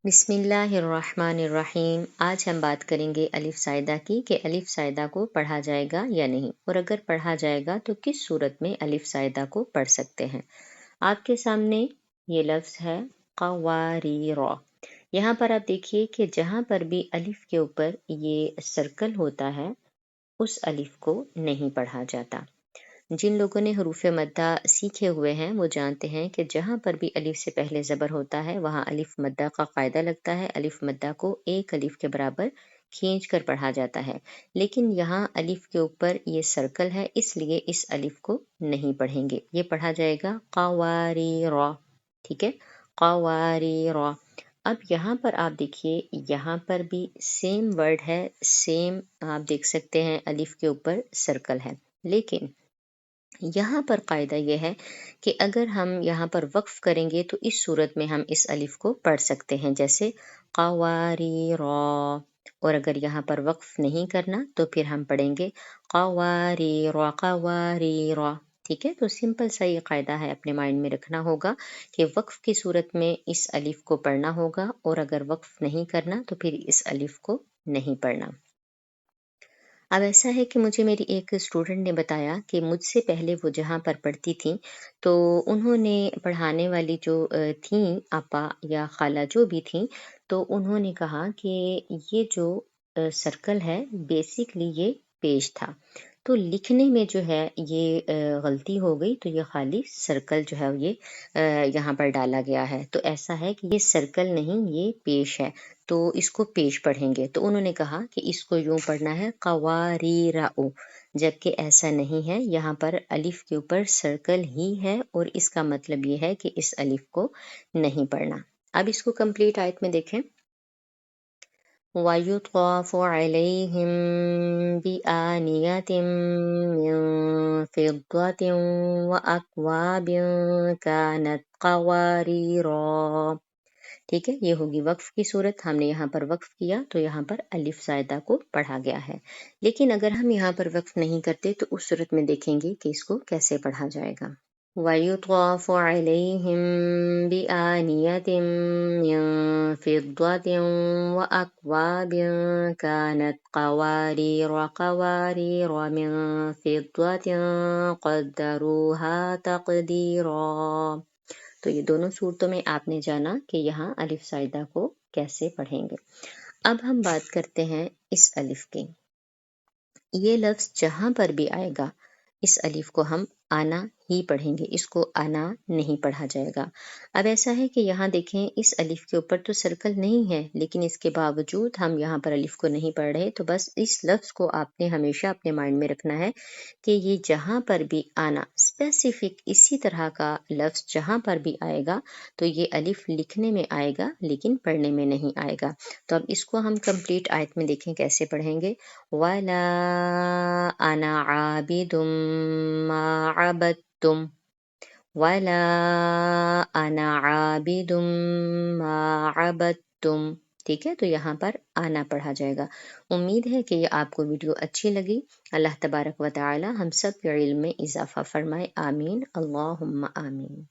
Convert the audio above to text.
بسم اللہ الرحمن الرحیم۔ آج ہم بات کریں گے الف زائدہ کی کہ الف زائدہ کو پڑھا جائے گا یا نہیں، اور اگر پڑھا جائے گا تو کس صورت میں الف زائدہ کو پڑھ سکتے ہیں۔ آپ کے سامنے یہ لفظ ہے قواریر۔ یہاں پر آپ دیکھیے کہ جہاں پر بھی الف کے اوپر یہ سرکل ہوتا ہے اس الف کو نہیں پڑھا جاتا۔ جن لوگوں نے حروف مدہ سیکھے ہوئے ہیں وہ جانتے ہیں کہ جہاں پر بھی الف سے پہلے زبر ہوتا ہے وہاں الف مدہ کا قاعدہ لگتا ہے، الف مدہ کو ایک الف کے برابر کھینچ کر پڑھا جاتا ہے، لیکن یہاں الف کے اوپر یہ سرکل ہے اس لیے اس الف کو نہیں پڑھیں گے، یہ پڑھا جائے گا قواریر۔ ٹھیک ہے، قواریر۔ اب یہاں پر آپ دیکھیے، یہاں پر بھی سیم ورڈ ہے، سیم آپ دیکھ سکتے ہیں الف کے اوپر سرکل ہے، لیکن یہاں پر قاعدہ یہ ہے کہ اگر ہم یہاں پر وقف کریں گے تو اس صورت میں ہم اس الف کو پڑھ سکتے ہیں، جیسے قواریرا، اور اگر یہاں پر وقف نہیں کرنا تو پھر ہم پڑھیں گے قواریرا قواریرا۔ ٹھیک ہے، تو سمپل سا یہ قاعدہ ہے، اپنے مائنڈ میں رکھنا ہوگا کہ وقف کی صورت میں اس الف کو پڑھنا ہوگا، اور اگر وقف نہیں کرنا تو پھر اس الف کو نہیں پڑھنا۔ اب ایسا ہے کہ مجھے میری ایک اسٹوڈنٹ نے بتایا کہ مجھ سے پہلے وہ جہاں پر پڑھتی تھیں تو انہوں نے پڑھانے والی جو تھیں آپا یا خالہ جو بھی تھیں، تو انہوں نے کہا کہ یہ جو سرکل ہے بیسکلی یہ پیج تھا، تو لکھنے میں جو ہے یہ غلطی ہو گئی، تو یہ خالی سرکل جو ہے یہ یہاں پر ڈالا گیا ہے، تو ایسا ہے کہ یہ سرکل نہیں، یہ پیش ہے، تو اس کو پیش پڑھیں گے۔ تو انہوں نے کہا کہ اس کو یوں پڑھنا ہے قواریرأ، جبکہ ایسا نہیں ہے، یہاں پر الف کے اوپر سرکل ہی ہے اور اس کا مطلب یہ ہے کہ اس الف کو نہیں پڑھنا۔ اب اس کو کمپلیٹ آیت میں دیکھیں، وَيُطَافُ عَلَيْهِمْ بِآنِيَةٍ مِّن فِضَّةٍ وَأَكْوَابٍ كَانَتْ قَوَارِيرَا۔ ٹھیک ہے، یہ ہوگی وقف کی صورت، ہم نے یہاں پر وقف کیا تو یہاں پر الف زائدہ کو پڑھا گیا ہے، لیکن اگر ہم یہاں پر وقف نہیں کرتے تو اس صورت میں دیکھیں گے کہ اس کو کیسے پڑھا جائے گا۔ وَيُطَافُ عَلَيْهِمْ بِآنِيَةٍ مِّن فِضَّةٍ وَأَكْوَابٍ كَانَتْ قَوَارِيرَ قَوَارِيرَ مِن فِضَّةٍ قَدَّرُوهَا تَقْدِيرًا۔ تو یہ دونوں صورتوں میں آپ نے جانا کہ یہاں الف زائدہ کو کیسے پڑھیں گے۔ اب ہم بات کرتے ہیں اس الف کی۔ یہ لفظ جہاں پر بھی آئے گا اس الف کو ہم آنا ہی پڑھیں گے، اس کو آنا نہیں پڑھا جائے گا۔ اب ایسا ہے کہ یہاں دیکھیں اس الف کے اوپر تو سرکل نہیں ہے، لیکن اس کے باوجود ہم یہاں پر الف کو نہیں پڑھ رہے، تو بس اس لفظ کو آپ نے ہمیشہ اپنے مائنڈ میں رکھنا ہے کہ یہ جہاں پر بھی آنا اسپیسیفک اسی طرح کا لفظ جہاں پر بھی آئے گا تو یہ الف لکھنے میں آئے گا لیکن پڑھنے میں نہیں آئے گا۔ تو اب اس کو ہم کمپلیٹ آیت میں دیکھیں کیسے پڑھیں گے، وَلَا أَنَا عَابِدٌ مَّا عَبَدتُّمْ وَلَا أَنَا عَابِدٌ مَّا عَبَدتُّمْ۔ ٹھیک ہے، تو یہاں پر آنا پڑھا جائے گا۔ امید ہے کہ یہ آپ کو ویڈیو اچھی لگی۔ اللہ تبارک و تعالی ہم سب کے علم میں اضافہ فرمائے، آمین، اللہم آمین۔